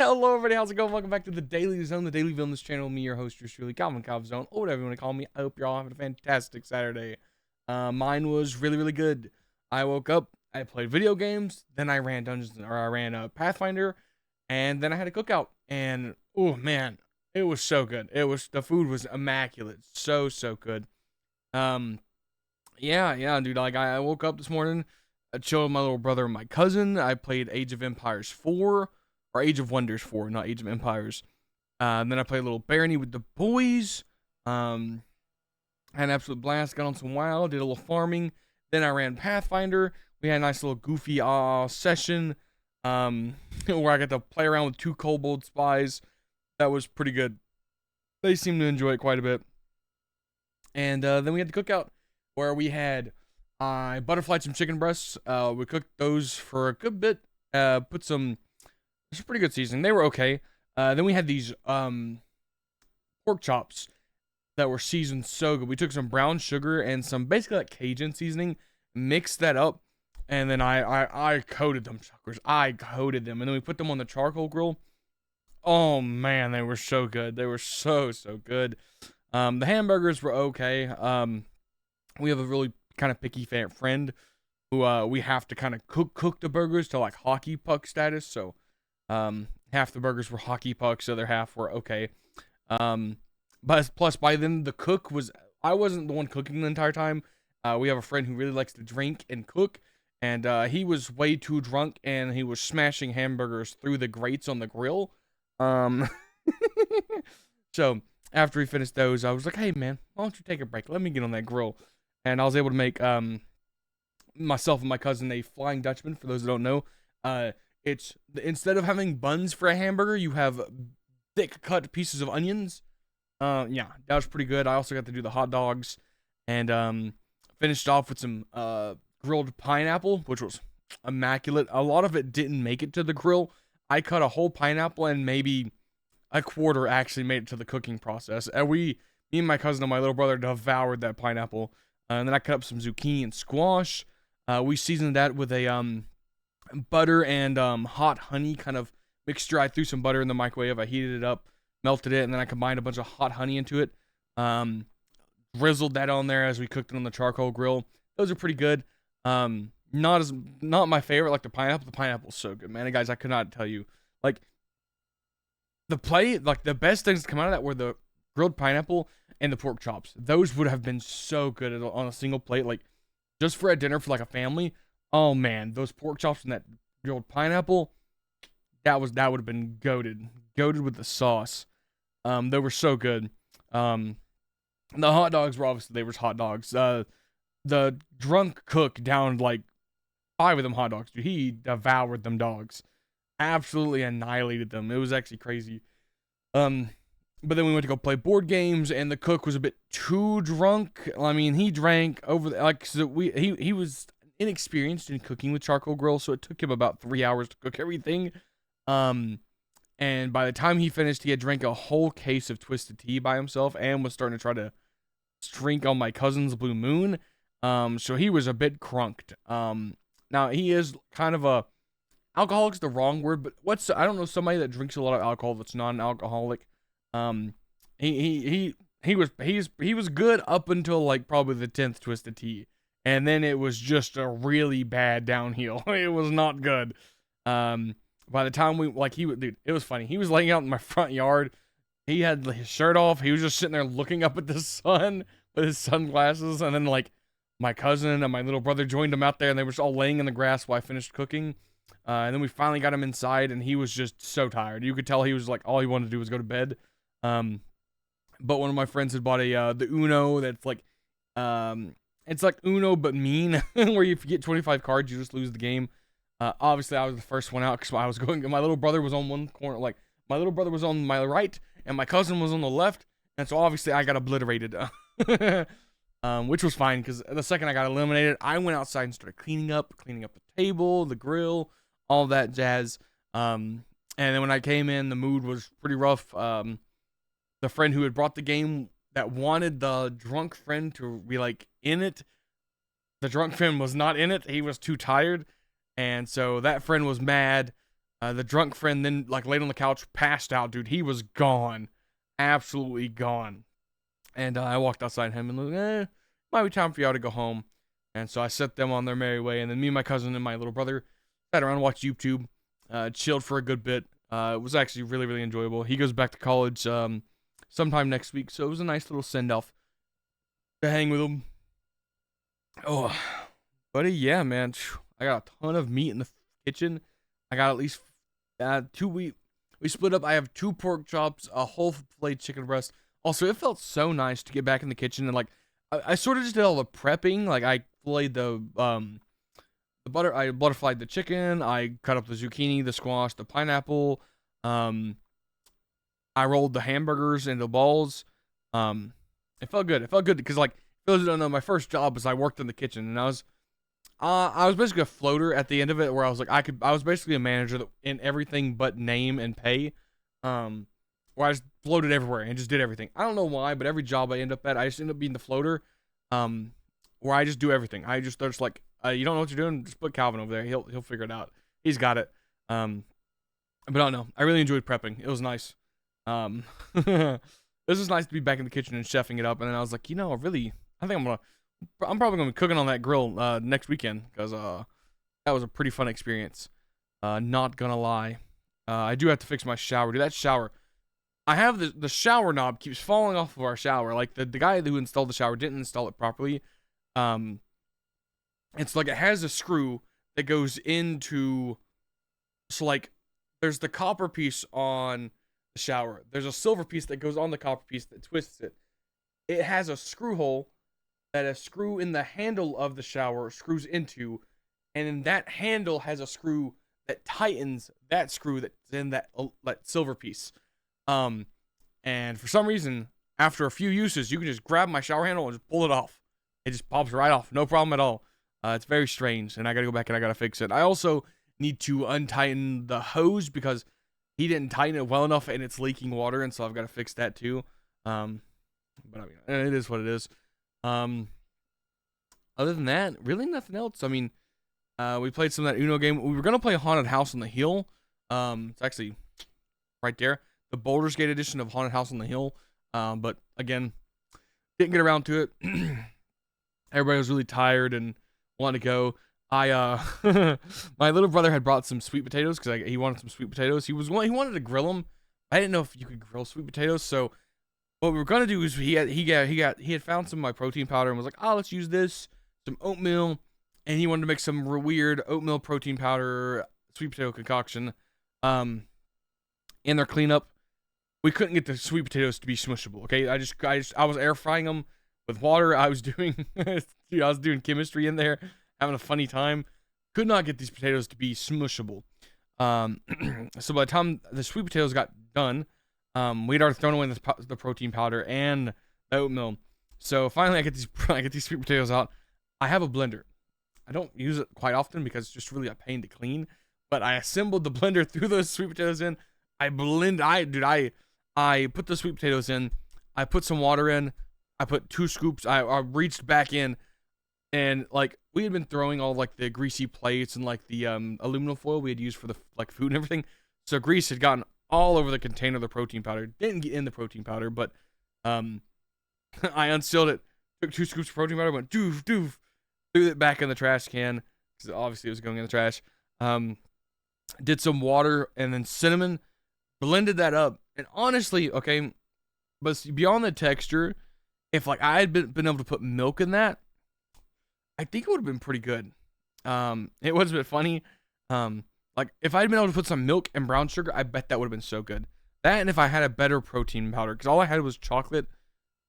Hello, everybody. How's it going? Welcome back to the Daily Zone, the Daily Villain, this channel. Me, your host, yours truly, Calvin Cobb Zone, or whatever you want to call me. I hope you're all having a fantastic Saturday. Mine was really, really good. I woke up, I played video games, then I ran Pathfinder, and then I had a cookout. And oh man, it was so good. The food was immaculate, so good. Yeah, dude. Like I woke up this morning, I chilled with my little brother and my cousin. I played Age of Empires 4. Or Age of Wonders 4, not Age of Empires. And then I played a little Barony with the boys. Had an absolute blast. Got on some WoW. Did a little farming. Then I ran Pathfinder. We had a nice little goofy session. Where I got to play around with 2 kobold spies. That was pretty good. They seemed to enjoy it quite a bit. And then we had the cookout. Where we had butterflied some chicken breasts. We cooked those for a good bit. Put some... It's a pretty good seasoning. They were okay. Then we had these pork chops that were seasoned so good. We took some brown sugar and some basically like Cajun seasoning, mixed that up, and then I coated them suckers. I coated them, and then we put them on the charcoal grill. Oh man, they were so good. They were so good. The hamburgers were okay. We have a really kind of picky friend who we have to kind of cook the burgers to like hockey puck status. So. Half the burgers were hockey pucks, the other half were okay. But plus by then I wasn't the one cooking the entire time. We have a friend who really likes to drink and cook, and he was way too drunk and he was smashing hamburgers through the grates on the grill. So after he finished those, I was like, hey man, why don't you take a break? Let me get on that grill. And I was able to make myself and my cousin a Flying Dutchman. For those that don't know, it's instead of having buns for a hamburger, you have thick cut pieces of onions. Yeah, that was pretty good. I also got to do the hot dogs and finished off with some grilled pineapple, which was immaculate. A lot of it didn't make it to the grill. I cut a whole pineapple and maybe a quarter actually made it to the cooking process. And me and my cousin and my little brother devoured that pineapple. And then I cut up some zucchini and squash. We seasoned that with a butter and hot honey kind of mixture. I threw some butter in the microwave. I heated it up, melted it, and then I combined a bunch of hot honey into it. Drizzled that on there as we cooked it on the charcoal grill. Those are pretty good. Not my favorite, like the pineapple. The pineapple's so good, man. And guys, I could not tell you. Like the best things to come out of that were the grilled pineapple and the pork chops. Those would have been so good on a single plate, like just for a dinner for like a family. Oh man, those pork chops and that grilled pineapple, that would have been goated with the sauce. They were so good. The hot dogs were obviously hot dogs. The drunk cook downed like 5 of them hot dogs. Dude, he devoured them dogs, absolutely annihilated them. It was actually crazy. But then we went to go play board games, and the cook was a bit too drunk. I mean, he drank over he was inexperienced in cooking with charcoal grill, so it took him about 3 hours to cook everything. And by the time he finished, he had drank a whole case of twisted tea by himself and was starting to try to drink on my cousin's Blue Moon. So he was a bit crunked. Now he is kind of alcoholic's the wrong word, but I don't know somebody that drinks a lot of alcohol that's not an alcoholic. He was good up until like probably the 10th twisted tea. And then it was just a really bad downhill. It was not good. By the time dude, it was funny. He was laying out in my front yard. He had his shirt off. He was just sitting there looking up at the sun with his sunglasses. And then like my cousin and my little brother joined him out there, and they were just all laying in the grass while I finished cooking. And then we finally got him inside, and he was just so tired. You could tell he was like, all he wanted to do was go to bed. But one of my friends had bought the Uno that's like, it's like Uno but mean, where if you get 25 cards, you just lose the game. Obviously, I was the first one out because I was going. My little brother was on one corner, like my little brother was on my right, and my cousin was on the left, and so obviously I got obliterated, which was fine because the second I got eliminated, I went outside and started cleaning up the table, the grill, all that jazz. And then when I came in, the mood was pretty rough. The friend who had brought the game that wanted the drunk friend to be like in it, the drunk friend was not in it. He was too tired. And so that friend was mad. The drunk friend then like laid on the couch, passed out, dude. He was gone, absolutely gone. And I walked outside him and like, might be time for y'all to go home. And so I set them on their merry way. And then me and my cousin and my little brother sat around and watched YouTube, chilled for a good bit. It was actually really, really enjoyable. He goes back to college sometime next week, so it was a nice little send off to hang with him. Oh, buddy, yeah, man. I got a ton of meat in the kitchen. I got at least we split up. I have 2 pork chops, a whole fillet chicken breast. Also, it felt so nice to get back in the kitchen and like I sort of just did all the prepping. Like I filleted the butter. I butterflied the chicken. I cut up the zucchini, the squash, the pineapple. I rolled the hamburgers into balls. It felt good. It felt good because like for those who don't know, my first job was I worked in the kitchen and I was basically a floater at the end of it where I was like I was basically a manager that, in everything but name and pay. Where I just floated everywhere and just did everything. I don't know why, but every job I end up at, I just end up being the floater. Where I just do everything. They're just like, you don't know what you're doing, just put Calvin over there. He'll figure it out. He's got it. But I don't know. I really enjoyed prepping. It was nice. This was nice to be back in the kitchen and chefing it up. And then I was like, I think I'm probably gonna be cooking on that grill next weekend because that was a pretty fun experience. Not gonna lie. I do have to fix my shower. Dude, that shower. I have the shower knob keeps falling off of our shower. Like the guy who installed the shower didn't install it properly. It's like it has a screw that goes into, so like there's the copper piece on the shower. There's a silver piece that goes on the copper piece that twists it. It has a screw hole that a screw in the handle of the shower screws into, and then that handle has a screw that tightens that screw that's in that silver piece. And for some reason, after a few uses, you can just grab my shower handle and just pull it off. It just pops right off. No problem at all. It's very strange, and I gotta go back and I gotta fix it. I also need to untighten the hose because he didn't tighten it well enough and it's leaking water, and so I've got to fix that too. But I mean, it is what it is. Other than that, really nothing else. I mean, we played some of that Uno game. We were gonna play Haunted House on the Hill. It's actually right there. The Baldur's Gate edition of Haunted House on the Hill. But again, didn't get around to it. Everybody was really tired and wanted to go. My little brother had brought some sweet potatoes because he wanted some sweet potatoes. He wanted to grill them. I didn't know if you could grill sweet potatoes. So what we were gonna do is he had found some of my protein powder and was like, let's use this, some oatmeal, and he wanted to make some weird oatmeal protein powder sweet potato concoction. In their cleanup, we couldn't get the sweet potatoes to be smushable. Okay, I was air frying them with water. I was doing dude, I was doing chemistry in there, having a funny time. Could not get these potatoes to be smushable. So by the time the sweet potatoes got done, we'd already thrown away the protein powder and the oatmeal. So finally, I get these sweet potatoes out. I have a blender. I don't use it quite often because it's just really a pain to clean. But I assembled the blender, threw those sweet potatoes in. I put the sweet potatoes in. I put some water in. I put 2 scoops. I reached back in, and like we had been throwing all like the greasy plates and like the aluminum foil we had used for the like food and everything. So grease had gotten all over the container of the protein powder. Didn't get in the protein powder, but I unsealed it. Took 2 scoops of protein powder. Went doof doof. Threw it back in the trash can because obviously it was going in the trash. Did some water and then cinnamon. Blended that up, and honestly, okay, but beyond the texture, if like I had been able to put milk in that, I think it would have been pretty good. It was a bit funny. Like if I'd been able to put some milk and brown sugar, I bet that would have been so good. That, and if I had a better protein powder, because all I had was chocolate.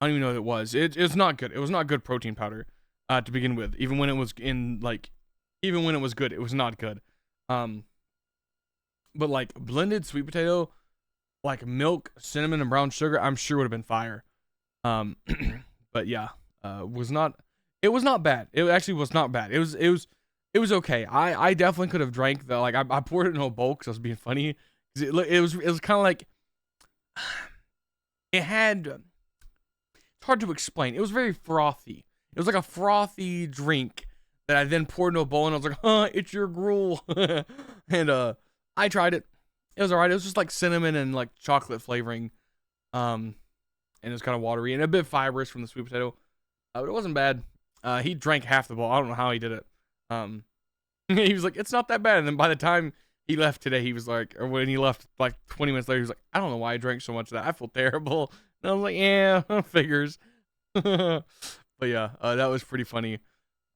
I don't even know what it was. It's not good. It was not good protein powder to begin with. Even when it was good, it was not good. But like blended sweet potato, like milk, cinnamon, and brown sugar, I'm sure would have been fire. But yeah, it was not bad. It actually was not bad. It was okay. I definitely could have drank the, like I poured it in a bowl because I was being funny. It was kind of like, it's hard to explain. It was very frothy. It was like a frothy drink that I then poured into a bowl, and I was like, it's your gruel. And I tried it. It was alright. It was just like cinnamon and like chocolate flavoring. And it was kind of watery and a bit fibrous from the sweet potato. But it wasn't bad. He drank half the bowl. I don't know how he did it. He was like, it's not that bad. And then by the time he left today, he was like, or when he left like 20 minutes later, he was like, I don't know why I drank so much of that. I feel terrible. And I was like, yeah, figures. But yeah, that was pretty funny.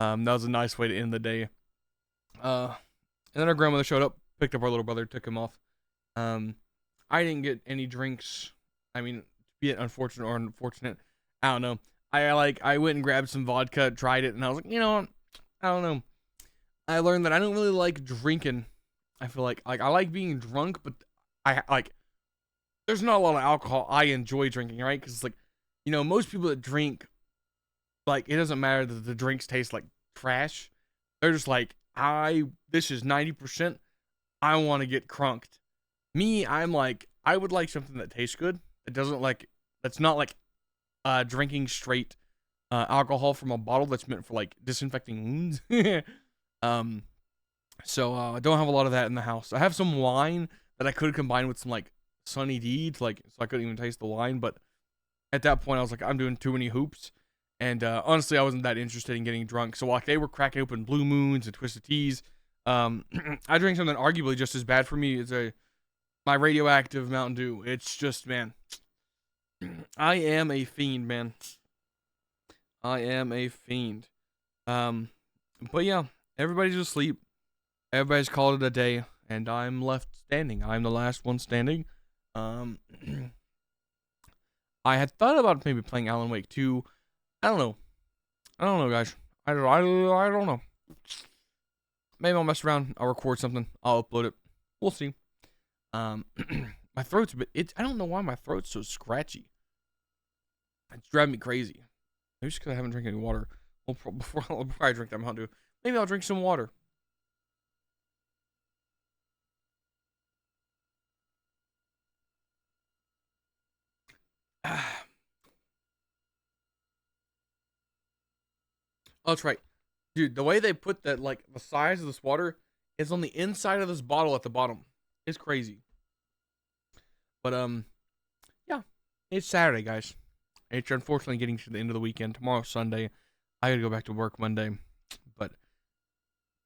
That was a nice way to end the day. And then our grandmother showed up, picked up our little brother, took him off. I didn't get any drinks. I mean, be it unfortunate or unfortunate, I don't know. I went and grabbed some vodka, tried it, and I was like, you know what? I don't know. I learned that I don't really like drinking. I feel like I like being drunk, but I like there's not a lot of alcohol I enjoy drinking, right? Because it's like, most people that drink, like, it doesn't matter that the drinks taste like trash. They're just like, this is 90%. I want to get crunked. Me, I'm like, I would like something that tastes good. That's not like drinking straight alcohol from a bottle that's meant for like disinfecting wounds. So I don't have a lot of that in the house. I have some wine that I could combine with some like Sunny D to so I couldn't even taste the wine. But at that point, I was like, I'm doing too many hoops. And honestly, I wasn't that interested in getting drunk. So like they were cracking open Blue Moons and Twisted Teas. I drank something arguably just as bad for me as my radioactive Mountain Dew. It's just, man, I am a fiend, man. I am a fiend. But yeah, everybody's asleep. Everybody's called it a day, and I'm left standing. I'm the last one standing. I had thought about maybe playing Alan Wake 2. I don't know. Guys. I don't know. Maybe I'll mess around. I'll record something. I'll upload it. We'll see. My throat's I don't know why my throat's so scratchy. It's driving me crazy. Maybe just because I haven't drank any water. Well, before I drink that Mountain Dew, maybe I'll drink some water. Oh, that's right. Dude, the way they put that, like, the size of this water is on the inside of this bottle at the bottom. It's crazy. But, yeah. It's Saturday, guys. It's unfortunately getting to the end of the weekend. Tomorrow's Sunday. I gotta go back to work Monday. But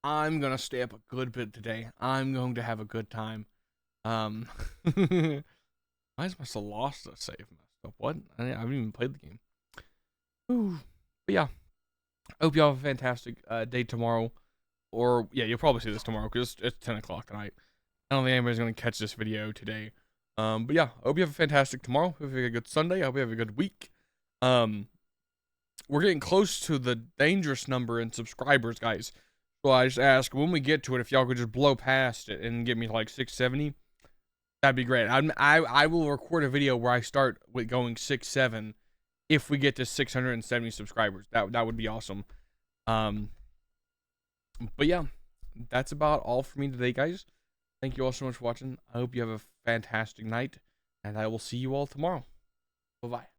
I'm gonna stay up a good bit today. I'm going to have a good time. Why is my Celeste save messed up? What? I haven't even played the game. Ooh. But yeah. I hope y'all have a fantastic day tomorrow. Or, yeah, you'll probably see this tomorrow because it's 10 o'clock tonight. I don't think anybody's going to catch this video today. But yeah, I hope you have a fantastic tomorrow. Hope you have a good Sunday. I hope you have a good week. We're getting close to the dangerous number in subscribers, guys. So I just ask, when we get to it, if y'all could just blow past it and get me to like 670, that'd be great. I will record a video where I start with going 6-7 if we get to 670 subscribers. That would be awesome. But yeah, that's about all for me today, guys. Thank you all so much for watching. I hope you have a fantastic night, and I will see you all tomorrow. Bye-bye.